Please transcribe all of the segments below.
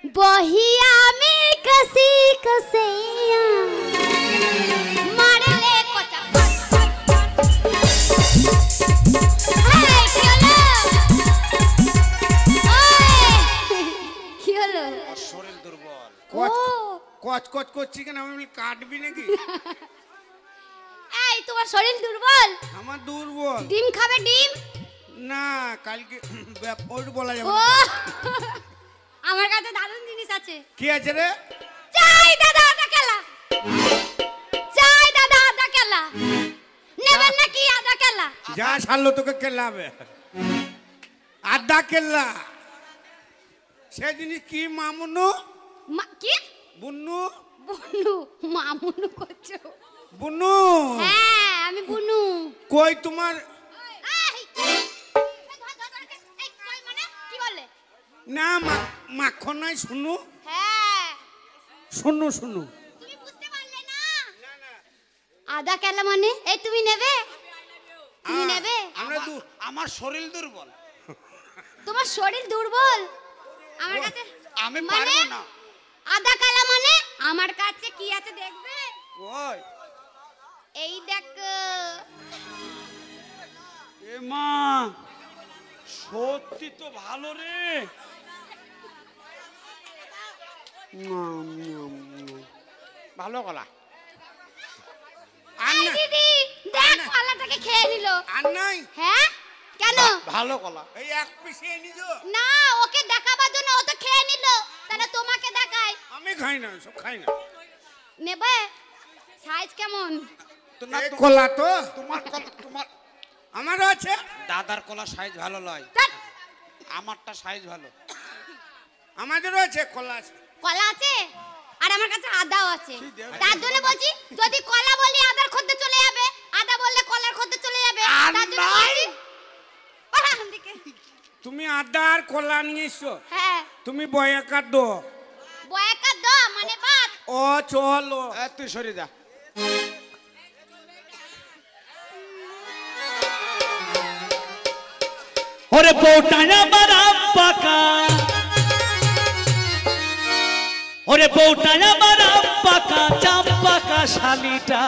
बहिया में कसी कसैया मारले कोचा हाय কি হলো শরীর দুর্বল কচ কচ করছি কেন আমি কাটবি নাকি এই তোমার শরীর দুর্বল আমার দুর্বল ডিম খাবে ডিম না কালকে ওই বলা যাবে ও না আমার কাছে দারুণ জিনিস আছে কি আছে রে চাই দাদা আদা কেলা চাই দাদা আদা কেলা নেবেন নাকি আদা কেলা যা ছাড়লো তোকে কেলাবে আদা কেলা সে জিনিস কি মামুনু কি বুনু বুনু মামুনু করছো বুনু হ্যাঁ আমি বুনু কই তোমার কি বলে না মাখন নাই শুনু হ্যাঁ শুনু শুনু তুমি বুঝতে পারলে না আদা কেলা মানে এই তুমি নেবে তুমি নেবে আমার শরীর দুর্বল তোমার শরীর দুর্বল আমার কাছে আমি পারবো না আদা কালা মানে আমার কাছে কি আছে দেখবে ওই এই দেখ এ মা সত্যি তো ভালো রে ভালো কলা এই দিদি দেখ কলাটাকে খেয়ে নিল আর নাই হ্যাঁ কেন ভালো কলা এই এক পিসে নিছো না ওকে দেখাবার জন্য ও তো খেয়ে নিল তাহলে তোমাকে দেখাই আমি খাই না সব খাই না নেবে সাইজ কেমন এই কলা তো তোমার আমারও আছে দাদার কলা সাইজ ভালো লয় ধ্যাৎ, আমারটা সাইজ ভালো আমাদেরও আছে কলা আছে কলা আছে আর আমার কাছে আদাও আছে তার জন্য বলছি যদি কলা বলি আদার খদ্দে চলে যাবে আদা বললে কলার খদ্দে চলে যাবে তার জন্য বলছি ওখান দিকে তুমি আদা আর কলা নিয়ে এসছো হ্যাঁ তুমি বয়াকার দো বয়াকা দ মানে বাত ও চলো তুই সরে যা ওরে বউটায়া মারা পাকা ওরে বউটায়া মারা পাকা চাম্পাকা শালিটা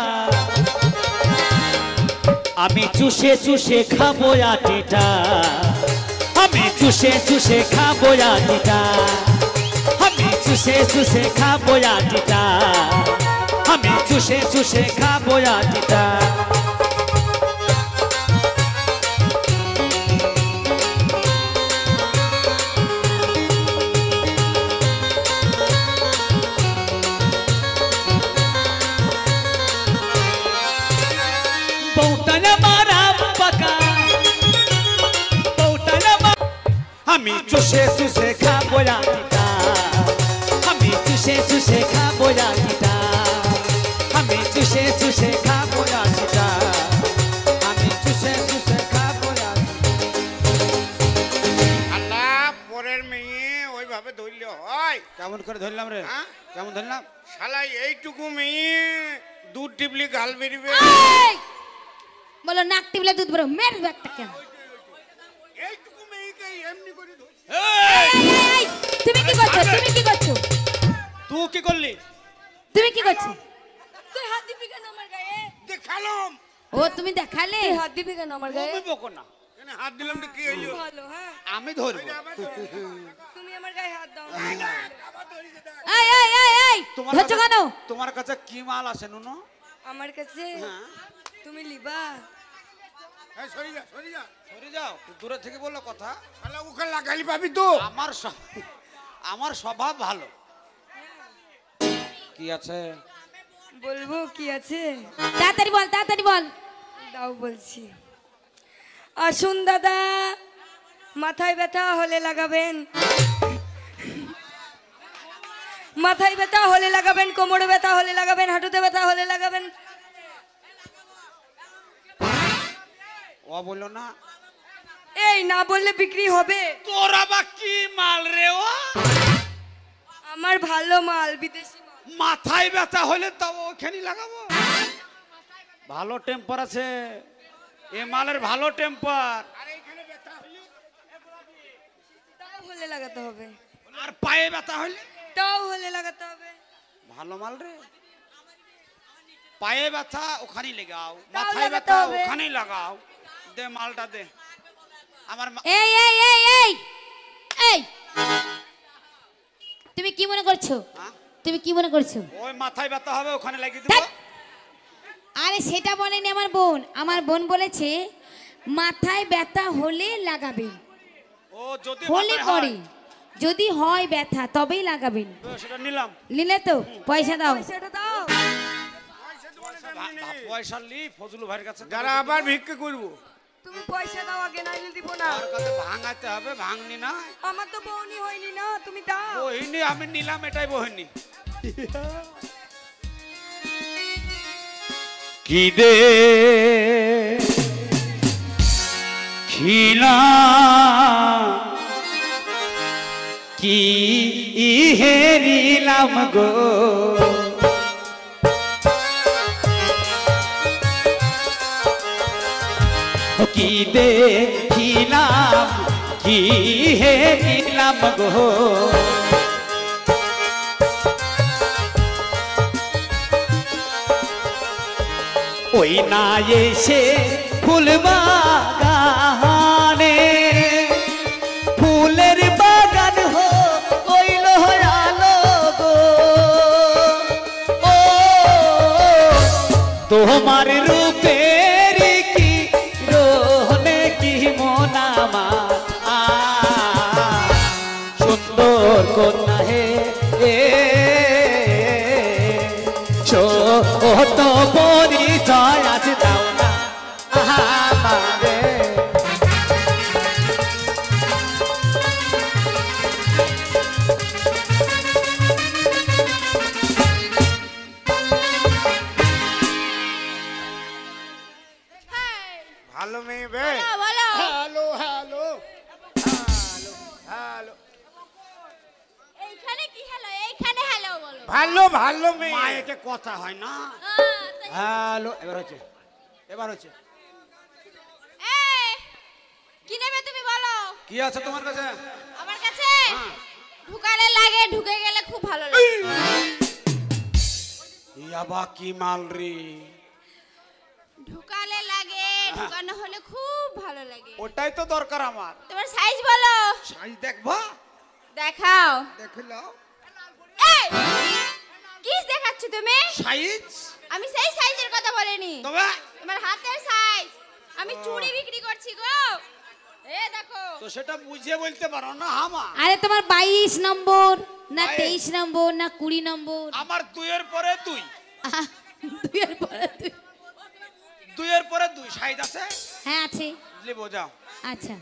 আমি চুষে চুষে খাবো আটিটা আমি চুষে চুষে খাবো আটিটা আমি চুষে চুষে খাবো আটিটা আমি চুষে চুষে খাবো আটিটা আমি চুষে চুষে খাবো আটিটা আমি চুষে চুষে খাবো আটিটা আমি চুষে চুষে খাবো আটিটা আমি চুষে চুষে খাবো আল্লাহ পরের মেয়ে ওইভাবে ধরলে হয় কেমন করে ধরলাম রে হ্যাঁ? কেমন ধরলাম শালা এইটুকু মেয়ে দুধ টিপলি গাল বেরিবে বলো নাক টিপলে দুধ বেরো মের ব্যাগটা কেন এইটুকু মেয়েকে এমনি করে ধরছে এই, তুমি কি করছো তুমি কি করছো তুই কি করলি তুমি কি করছো তুই হাত দিবি কেন আমার গায়ে দেখালাম ও তুমি দেখালে তুই হাত দিবি কেন আমার গায়ে তুমি বকো না এখানে হাত দিলাম তো কি হইলো ভালো হ্যাঁ আমি ধরবো তুমি আমার গায়ে হাত দাও না এই এই এই এই তোমার ধরছো কেন তোমার কাছে কি মাল আছে নুনো আমার কাছে হ্যাঁ তুমি লিবা এই সরি যা সরি যা সরে যাও তুই দূরে থেকে বললো কথা শালা ওকে লাগালি পাবি তো আমার স্বভাব ভালো কি আছে বলবো কি আছে তাড়াতাড়ি বল দাও বলছি আসুন দাদা মাথায় ব্যথা হলে লাগাবেন মাথায় ব্যথা হলে লাগাবেন কোমরে ব্যথা হলে লাগাবেন হাঁটুতে ব্যথা হলে লাগাবেন ও বললো না এই না বললে বিক্রি হবে তোর আবার কি মাল রে ও আমার ভালো মাল বিদেশি মাল মাথায় ব্যথা হলে তাও ওখানে লাগাবো ভালো টেম্পার আছে এ মালের ভালো টেম্পার তাও হলে লাগাতে হবে আর পায়ে ব্যথা হলে তাও হলে লাগাতে হবে। ভালো মাল রে। পায়ে ব্যথা ওখানেই লাগাও, তাও মাথায় লাগাতে ব্যথা হবে। ওখানেই লাগাও। দে মালটা দে। আমার এই এই এই এই এই তুমি কি মনে করছো? হ্যাঁ? তুমি কি মনে করছো? ওই মাথায় ব্যথা হবে ওখানে লাগিয়ে দেবো। ধ্যাৎ। আরে সেটা বলেনি আমার বোন। আমার বোন বলেছে মাথায় ব্যথা হলে লাগাবেন, ও যদি হলে মাথায় পরে হয়, যদি হয় ব্যথা তবেই লাগাবেন। সেটা নিলাম। নিলে তো পয়সা দাও। সেটা দাও। পয়সা লি ফজলু ভাইয়ের কাছে যারা আবার ভিক্ষে করবো। তুমি পয়সা দাও আগে, নাইলে দিব না। তার কাছে ভাঙাতে হবে, ভাঙনি না। আমার তো বউনি হয়নি না, তুমি দাও। বহিনী আমি নিলাম, এটাই বহিনী। কি দে খিলা কি হেরিলাম গো, কি দেখিলাম কি হেরিলাম গো, ওই না এসে ফুল বাগানে ফুলের বাগান হো কইল আলো গো, ও তোমার রূপের কি রোহনে কি মনামা সুন্দর কন্যা হে ছোট পরিচয় আছে দাও না আমারে। ভালো মেয়ে বে। বলো হ্যালো হ্যালো হ্যালো। এইখানে কি হ্যালো? এইখানে হ্যালো বলো। ভালো ভালো মেয়ে। মায়েকে কথা হয় না। হ্যালো, এবার হচ্ছে, এবার হচ্ছে। এই কি নেবে তুমি বলো? কি আছে তোমার কাছে? আমার কাছে হ্যাঁ। ঢুকালে লাগে, ঢুকে গেলে খুব ভালো লাগে। ইয়াবা কি মাল রে। ঢুকালে লাগে, ঢুকানো হলে খুব ভালো লাগে। ওটাই তো দরকার আমার। তোমার সাইজ বলো। সাইজ দেখবা? দেখাও। দেখিলাও এই কি দেখাচ্ছ তুমি? সাইজ। আমি সেই সাইজের কথা বলিনি, তবে তোমার হাতের সাইজ। আমি চুড়ি বিক্রি করছি গো। এই দেখো। তো সেটা বুঝে বলতে পারো না হামা। আরে তোমার 22 নম্বর না 22 23 নম্বর না 20 নম্বর? আমার দুইয়ের পরে দুই, দুইয়ের পরে দুই। দুইয়ের পরে দুই সাইজ আছে। হ্যাঁ আছে। বুঝলি বোঝাও। আচ্ছা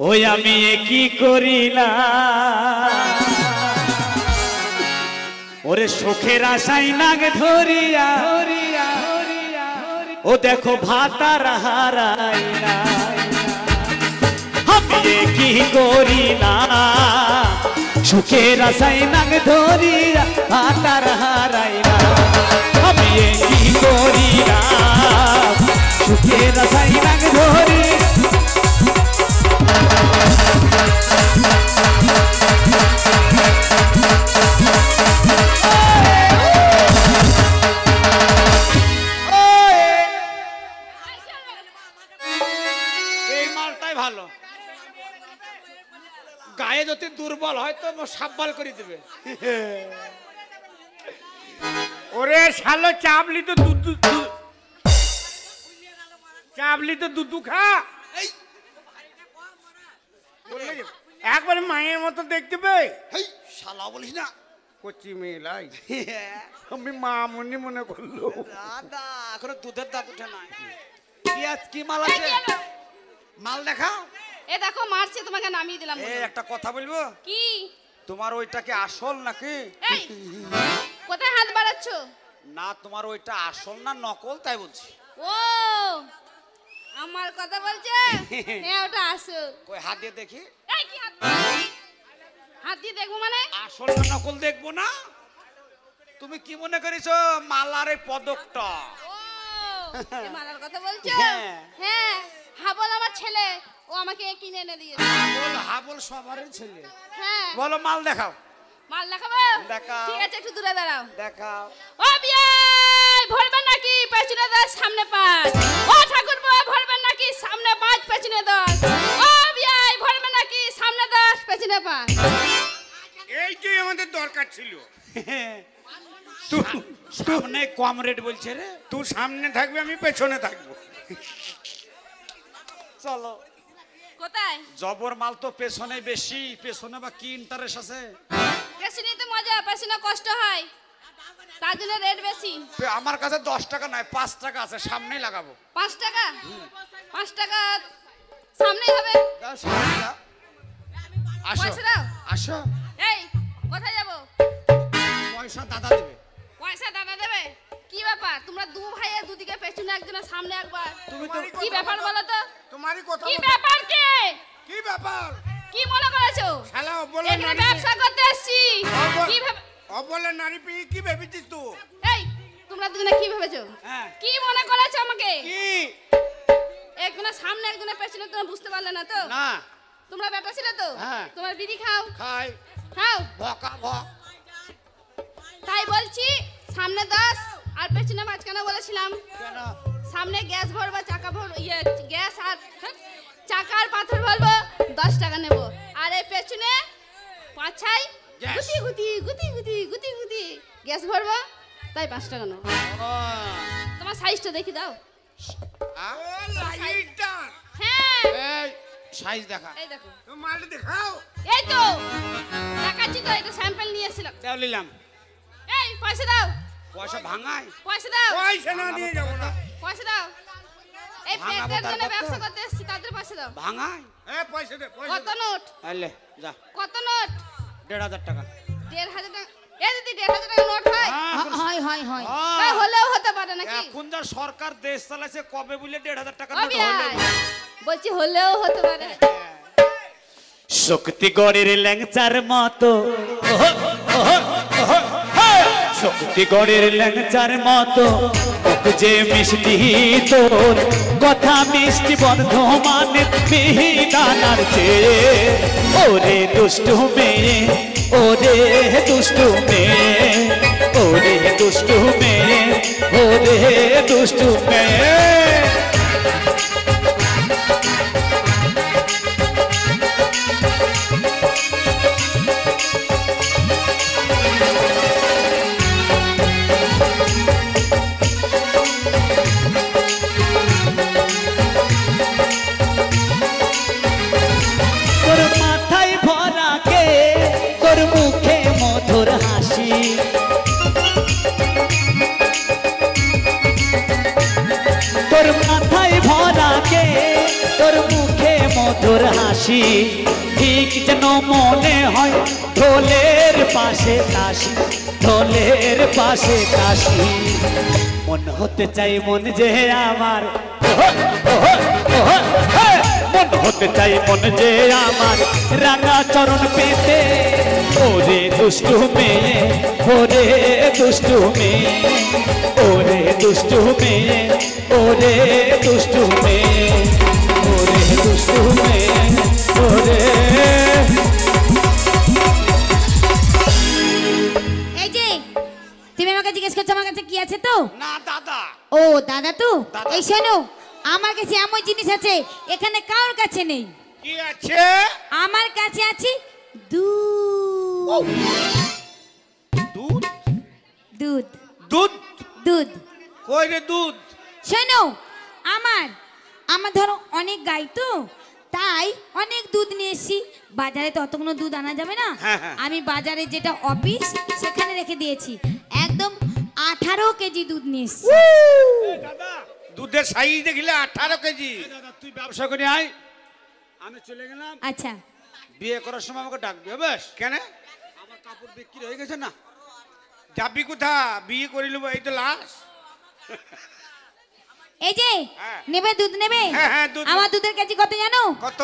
ওই আমি কি করিলাম ওরে সুখের আশাই নাগ ধরিয়া ও দেখো ভাতার হারাইলা, আমি কি করিলাম সুখের আশাই নাগ ধরিয়া ভাতার হারাইলা, আমি কি করিলাম সুখের আশাই নাগ ধরিয়া। এই মালটাই ভালো। গায়ে যদি দুর্বল হয় তো সাব্বাল করে দিবে। ওরে শালো চাবলি তো দুধ চাবলি তো দুধ খা। এই একবারে মায়ের মতো দেখতে পেয়ে হেই শালা বলিস না। কচি মেয়ে লাই আমি মা মনে মনে করলো। দাদা এখনো দুধের দাঁত উঠে নাই। কি আছে, কি মাল আছে? মাল দেখাও। এ দেখো মারছে, তোমাকে নামিয়ে দিলাম। এই একটা কথা বলবো, কি? তোমার ওইটা কি আসল নাকি? এই কোথায় হাত বাড়াচ্ছ? না তোমার ওইটা আসল না নকল তাই বলছি। ও আমার কথা বলছে? হ্যাঁ ওটা আসল। কই হাত দিয়ে দেখি। এই কি হাত? হাত দিয়ে দেখবো মানে? আসল না নকল দেখবো না? তুমি কি মনে করেছো মালার এই পদকটা? ও এ মালার কথা বলছো? হ্যাঁ। হ্যাঁ, হাবল আমার ছেলে, ও আমাকে কিনে এনে দিয়েছে। হাবল সবারই ছেলে। হ্যাঁ, বলো মাল দেখাও। মাল দেখাবো? দেখাও। ঠিক আছে, একটু দূরে দাঁড়াও। দেখাও। ও বিয়াই, ভরবেন নাকি পেছনে 10 সামনে 5? ও ঠাকুরপো, ভরবেন নাকি সামনে 5 পেছনে 10? ও বিয়াই, ভরবেন নাকি সামনে 10 পেছনে 5? এইটাই আমাদের দরকার ছিল। সামনে কম রেট বলছে রে। তুই সামনে থাকবি, আমি পেছনে থাকবো। চলো। কোথায়? জবর মাল তো পেছনে বেশি, পেছনে বা কি ইন্টারেস্ট আছে? পেছনে তো মজা, পেছনে কষ্ট হয়, তার জন্য রেট বেশি। আমার কাছে 10 টাকা নয় 5 টাকা আছে, সামনেই লাগাবো। 5 টাকা? 5 টাকা সামনেই হবে। দাও, সামনে দাও। আসো পয়সা দাও। আসো। এই, কোথায় যাব? পয়সা দাদা দেবে। পয়সা দাদা দেবে? কি ব্যাপার, তোমরা দু ভাইয়ে দুদিকে পেছনে একজনের সামনে একবার, তুমি তো কি ব্যাপার বলো তো? তোমারই কথা কি মতো- ব্যাপার কে? কি ব্যাপার? কি মনে করেছো? শালা ও বলে এখানে নারী ব্যবসা করতে এসেছি। কি ভেবে, ও বলে নারী পেয়ে কি ভেবেছিস তুই? এই তোমরা দুজনে কি ভেবেছো? হ্যাঁ। কি মনে করেছো আমাকে? কি? একজনের সামনে একজনের পেছনে, তোমরা বুঝতে পারলে না তো? না তোমরা ব্যাটা ছিলে তো? হ্যাঁ। তোমরা বিড়ি খাও? খাই খাও। ভকা ভক। তাই বলছি সামনে 10 আর পেছনে মাঝখানে বলেছিলাম। কেন? সামনে গ্যাস ভরবা, চাকা ভর ইয়ে গ্যাস আর চাকার পাথর ভরবো, 10 টাকা নেব। আর এই পেছনে পাছাই গ্যাস। গুতি গুতি গুতি গুতি গুতি গুতি গ্যাস ভরবো, তাই 5 টাকা নেব। ও, তোমার সাইজটা দেখি দাও। ও লাইটটা হ্যাঁ, এই সাইজ দেখা। এই দেখো, তুমি মালটা দেখাও। এই তো দেখাচ্ছি তো, এটা স্যাম্পল নিয়ে এসেছিলাম। দাও নিলাম। এই পয়সা দাও, পয়সা ভাঙাই। পয়সা দাও, পয়সা না দিয়ে যাবো না। পয়সা দাও। এই ভাঙাবো পেটের জন্য তারপর তো? ব্যবসা করতে এসেছি, তাদের পয়সা দাও। ভাঙাই। এ পয়সা দে, পয়সা কত দে। নোট? আইলে যা। কত নোট? 1,500 টাকা। 1,500 টাকা? এই দিদি 1,500 টাকা নোট হয়? হয় হয় হয়। হ্যাঁ, হলেও হতে পারে নাকি? এখন যা সরকার দেশ চালাইছে, কবে বলে 1,500 টাকা ও নোট বিয়াই, হলে? বলছি হলেও হতে পারে। শক্তিগড়ের ল্যাংচার মতো শক্তিগড়ের ল্যাংচার মতো মুখ যে মিষ্টি তোর কথা মিষ্টি বর্ধমানের মিহিদানার চেয়ে ওরে দুষ্টু মেয়ে ওরে দুষ্টু মেয়ে ওরে দুষ্টু মেয়ে ওরে দুষ্টু মেয়ে তোর মাথায় ভরা কে তোর মুখে মধুর হাসি তোর মাথায় ভরা কে তোর মুখে মধুর হাসি ঠিক যেন মনে হয় ঢোলের পাশে তাসি ঢোলের পাশে তাসি মন হতে চাই মন যে আমার মন হতে চাই মন যে আমার রাঙা চরণ পেতে ওরে দুষ্টু মেয়ে ওরে দুষ্টু মেয়ে ওরে দুষ্টু মেয়ে ওরে দুষ্টু মেয়ে ওরে দুষ্টু মেয়ে ওরে এই যে তুমি আমাকে জিজ্ঞেস করছো আমার কাছে কি আছে তো? না দাদা। ও দাদা তো? দাদা। এই শোনো, আমার কাছে এমন জিনিস আছে এখানে কারোর কাছে নেই। কি আছে? আমার কাছে আছে দুধ। দুধ? দুধ দুধ? দুধ। কই রে দুধ? শোনো, আমার আমার ধরো অনেক গাই তো, তাই অনেক দুধ নিয়ে এসেছি। বাজারে তো অতগুলো দুধ আনা যাবে না, হ্যাঁ, হ্যাঁ। আমি বাজারে যেটা অফিস সেখানে রেখে দিয়েছি। একদম 18 কেজি দুধ নিয়ে এসেছি। দাদা, দুধের সাইজ দেখলে 18 কেজি। দাদা তুই ব্যবসা করে আয়, আমি চলে গেলাম। আচ্ছা, বিয়ে করার সময় আমাকে ডাকবি, বেশ? কেন আমার কাপড় বিক্রি হয়ে গেছে না। যাবি কোথা? বিয়ে করে নেবো, এই তো লাশ। এই যে হ্যাঁ। নেবে দুধ নেবে? হ্যাঁ, হ্যাঁ, দুধ। আমার দুধের কেজি কত জানো? কত?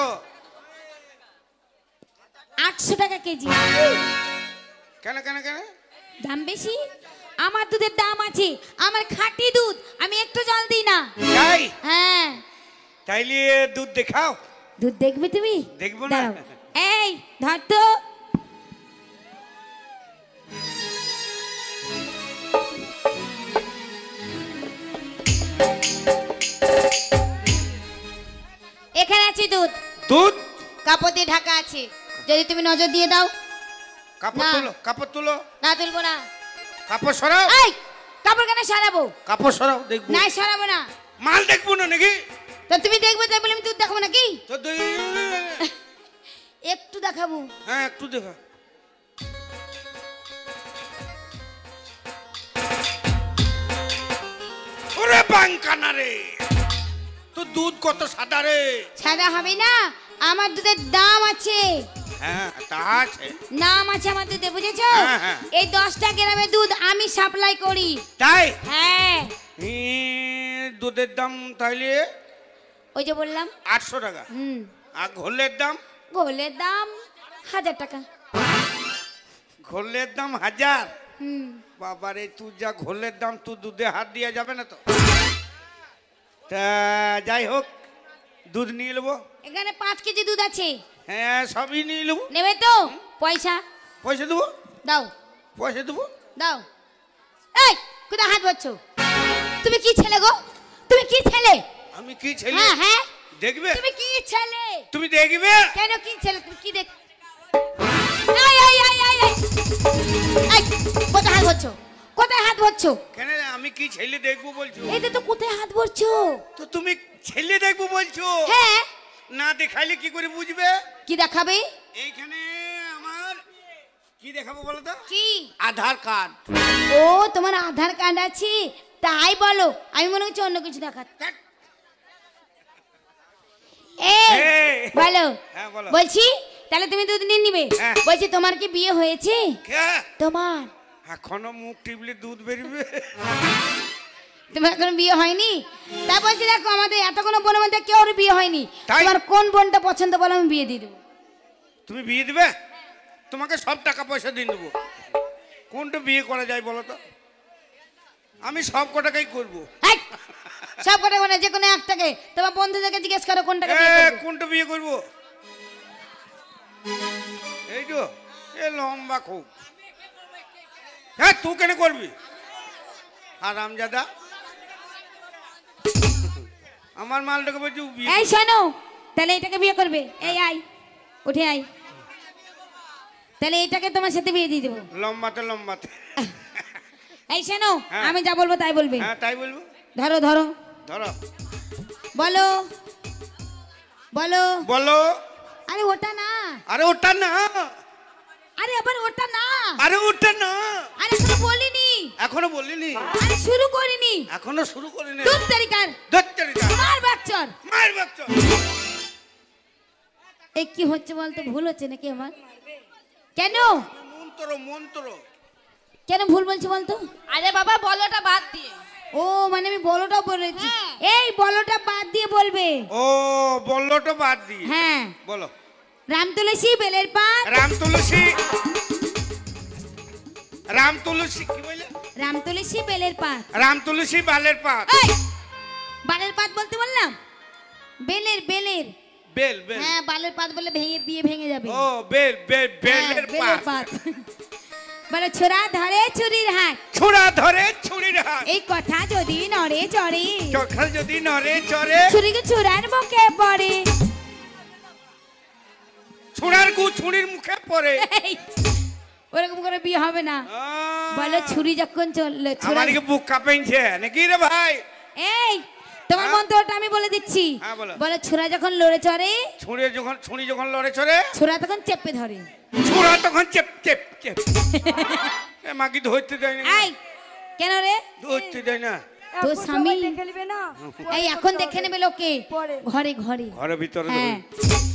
800 টাকা কেজি। কেন কেন কেন? দাম বেশি? আমার দুধের দাম আছে, আমার খাঁটি দুধ, আমি একটু জল দিই না। তাই হ্যাঁ, তাইলে দুধ দেখাও। দুধ দেখবে তুমি? দেখবো না। দাঁড়াও। এই ধর তো। এখানে আছে দুধ, দুধ কাপড় দিয়ে ঢাকা আছে, যদি তুমি নজর দিয়ে দাও। কাপড় না। তুলো, কাপড় তুলো, না তুলবো না। কাপড় সরাও, এই কাপড় কেন সরাবো? কাপড় সরাও, দেখবো। না সরাবো না। মাল দেখবো না নাকি? তো তুমি দেখবে তাই বলে আমি দুধ দেখাবো নাকি? তো একটু দেখাবো। হ্যাঁ একটু দেখা। ওরে বাঙ্কানা রে, তো দুধ কত সাদা রে। সাদা হবে না, আমার দুধের দাম আছে, হ্যাঁ তা আছে। নাম আছে আমার দুধে, বুঝেছো? হ্যাঁ, হ্যাঁ। এই 10টা গ্রামের দুধ আমি সাপ্লাই করি। তাই হ্যাঁ, দুধের দাম তাইলে ওই যে বললাম। 800 টাকা। আর ঘোলের দাম? গোলের দাম 1000 টাকা। ঘোলের দাম 1000? হুম, বাবারে, তুই যা ঘোলের দাম, তুই দুধে হাত দেওয়া যাবে না তো। তা যাই হোক, দুধ নিয়ে নেবো। এখানে 5 কেজি দুধ আছে, হ্যাঁ সবই নিয়ে নেবো। নেবে তো? পয়সা পয়সা দেবো, দাও, পয়সা দেবো। দাও। এই কোথায় হাত ধরছো? তুমি কি ছেলে গো? তুমি কি ছেলে? আমি কি ছেলে? হ্যাঁ হ্যাঁ, দেখবে? তুমি কি ছেলে? তুমি দেখবে? কেন কি ছেলে? তুমি কি দেখ? এই এই এই এই এই এই, কোথায় হাত ধরছো? কোথায় হাত ধরছো? কেন আমি কি ছেলে দেখবো বলছো? এই তো কোথায় হাত ধরছো? তো তুমি ছেলে দেখবো বলছো? হ্যাঁ, না দেখাইলে কি করে বুঝবে? কি দেখাবে? এইখানে আমার কি দেখাবো বলো তো? কি? আধার কার্ড। ও তোমার আধার কার্ড আছে, তাই বলো। আমি মনে হচ্ছে অন্য কিছু দেখাচ্ছি। এই এই। বলো। হ্যাঁ, বলো। বলছি তাহলে তুমি দুধ নিয়ে নিবে। হ্যাঁ। বলছি তোমার কি বিয়ে হয়েছে? কে? তোমার এখনো মুখ টিপলে দুধ বেরিবে? তোমার এখন বিয়ে হয়নি? তা বলছি দেখো, আমাদের এতক্ষণ বোনের মধ্যে কেউ বিয়ে হয়নি। তাই? তোমার কোন বোনটা পছন্দ বলো, আমি বিয়ে দিয়ে দেবো। তুমি বিয়ে দিবে? তোমাকে সব টাকা পয়সা দিয়ে দেবো। কোনটা বিয়ে করা যায় বলো তো? আমি সব কটাকাই করবো। এই, সব কটা মানে যে কোনো একটাকে, তোমার বন্ধুদেরকে জিজ্ঞেস করো কোনটাকে বিয়ে করবে। কোনটা বিয়ে করবো? এই তো এ লম্বা খুব। হ্যাঁ তুই কেন করবি? আর রামজাদা আমার মালটাকে বলছি বিয়ে এই করবি। শোনো, তাহলে এটাকে বিয়ে করবে? এই আই, উঠে আই। তাহলে এটাকে তোমার সাথে বিয়ে দিয়ে দেবো। লম্বাতে লম্বাতে। এই শোনো, হ্যাঁ। আমি যা বলবো তাই বলবে। হ্যাঁ তাই বলবো। ধরো ধরো, ধরো বলো বলো। বলো। আরে ওটা না, আরে ওটা না, আরে আবার ওটা না, আরে ওটা না। আরে এখনো বলিনি, এখনো বলিনি, আরে শুরু করিনি। এখনো শুরু করিনি। দুধ তারিকার দত্তরিকা মার বাচ্চর। মায়ের বাচ্চা। এই কি হচ্ছে বলতে? ভুল হচ্ছে নাকি আমার? কেন মন্ত্র মন্ত্র। কেন ভুল বলছি বলতো? আরে বাবা বলোটা বাদ দিয়ে। ও মানে আমি বলোটা বলেছি। এই বলোটা বাদ দিয়ে বলবে। ও বললোটা বাদ দিয়ে। হ্যাঁ, বলো। রাম তুলসী বেলের পাত। রাম তুলসী, রাম তুলসী কি বলে? রাম তুলসী বেলের পাত। রাম তুলসী বালের পাত। এই বালের পাত বলতে বললাম? বেলের বেলের। বেল বেল। হ্যাঁ, বালের পাত বলে ভেঙে বিয়ে ভেঙে যাবে। ও বেল বেল হ্যাঁ, বেলের বেলের পাত। পাত। বলে ছোড়া ধরে চুরির হাত, ছুরা ধরে ছুরির হাত। এই কথা যদি নড়ে চড়ে, চোখা যদি নড়ে চড়ে, ছুরিকে ছোড়ার মুখে পড়ে। ছুরার গু ছুরির মুখে পড়ে। এই, ওরকম করে বিয়ে হবে না। বলো ছুরি যখন চললো ছোড়া। আমার কি বুক কাঁপেছে নাকি রে ভাই? এই তোমার মন্ত্রটা আমি বলে দিচ্ছি। হ্যাঁ, বলো। বলো ছোড়া যখন লড়ে চড়ে, ছুরি যখন লড়ে চড়ে, ছোড়া তখন চেপে ধরে। ছুরা তখন চেপ চেপ চেপ। এ মাকি ধরতে দেয় না, এই কেন রে? ধরতে দেয় না। তোর স্বামী খেলবে না এই এখন দেখে নেবে লোকে ঘরে ঘরে। ঘরের ভিতরে হ্যাঁ, ধরে।